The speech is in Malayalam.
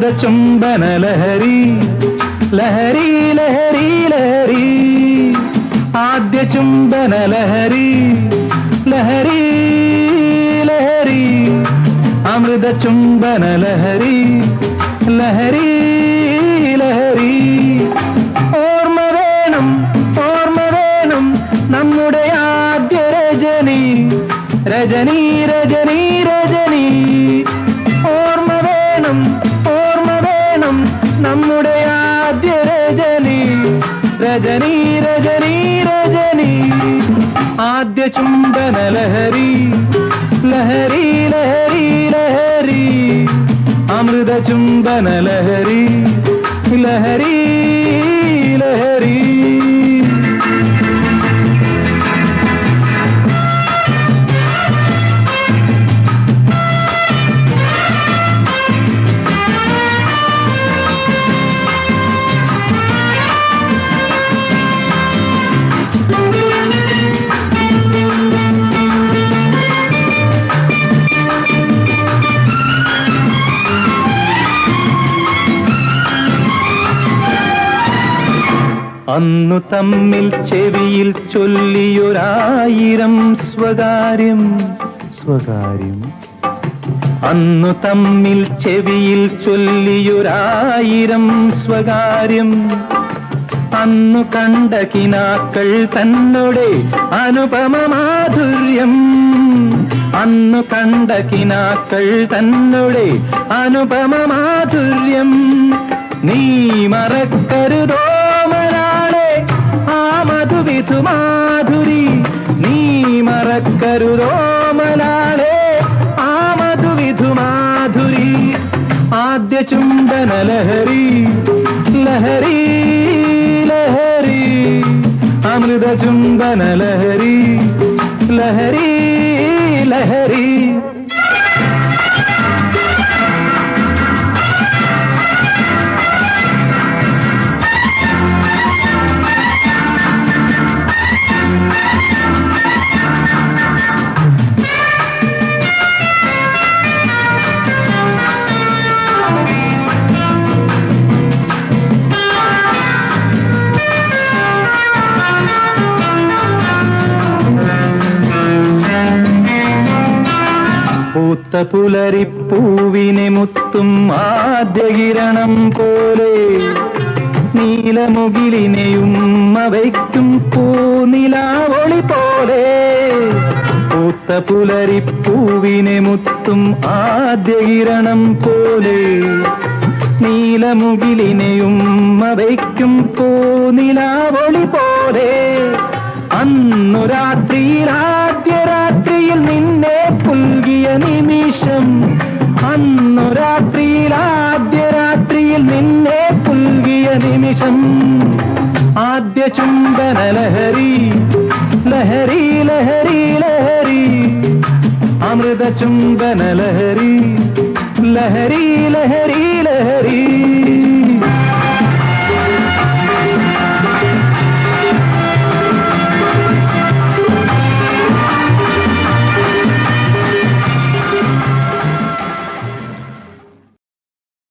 അമൃത ചുംബന ലഹരി ലഹരി ലഹരി ലഹരി ആദ്യ ചുംബന ലഹരി ലഹരി ലഹരി അമൃത ചുംബന ലഹരി ലഹരി ലഹരി ഓർമ്മ വേണം നമ്മുടെ ആദ്യ രജനി രജനി രജനി രജനി ഓർമ്മ വേണം നമ്മുടെ ആദ്യ രജനി രജനി രജനി രജനി ആദ്യ ചുംബന ലഹരി ലഹരി ലഹരി ലഹരി അമൃത ചുംബന ലഹരി ലഹരി ലഹരി അന്നു തമ്മിൽ ചെവിയിൽ ചൊല്ലിയൊരായിരം സ്വകാര്യം സ്വകാര്യം അന്നു തമ്മിൽ ചെവിയിൽ ചൊല്ലിയൊരായിരം സ്വകാര്യം അന്നു കണ്ട കിനാക്കൾ തന്നോടെ അനുപമ മാധുര്യം അന്നു കണ്ട കിനാക്കൾ തന്നോടെ അനുപമ മാധുര്യം നീ മറക്കരുതോ മധുവിധു മാധുരി നീ മറക്കരുതോ മലാളെ ആ മധുവിധു മാധുരി ആദ്യ ചുംബന ലഹരി ലഹരി ലഹരി അമൃത ചുംബന ലഹരി ലഹരി ലഹരി പൂത്ത പുലരിപ്പൂവിനെ മുത്തും ആദ്യ കിരണം പോലെ നീലമുകിലിനെയും വയ്ക്കും പൂനിലാവൊളി പോലെ പൂത്ത പുലരിപ്പൂവിനെ മുത്തും ആദ്യ കിരണം പോലെ നീലമുകിലിനെയും വയ്ക്കും പൂനിലാവൊളി പോലെ അന്നു രാത്രിയിൽ ആദ്യ രാത്രിയിൽ നിന്നെ പുൽകിയ നിമിഷം അന്നു രാത്രിയിൽ ആദ്യ രാത്രിയിൽ നിന്നെ പുൽകിയ നിമിഷം ആദ്യ ചുംബന ലഹരി ലഹരി ലഹരി ലഹരി അമൃത ചുംബന ലഹരി ലഹരി ലഹരി ലഹരി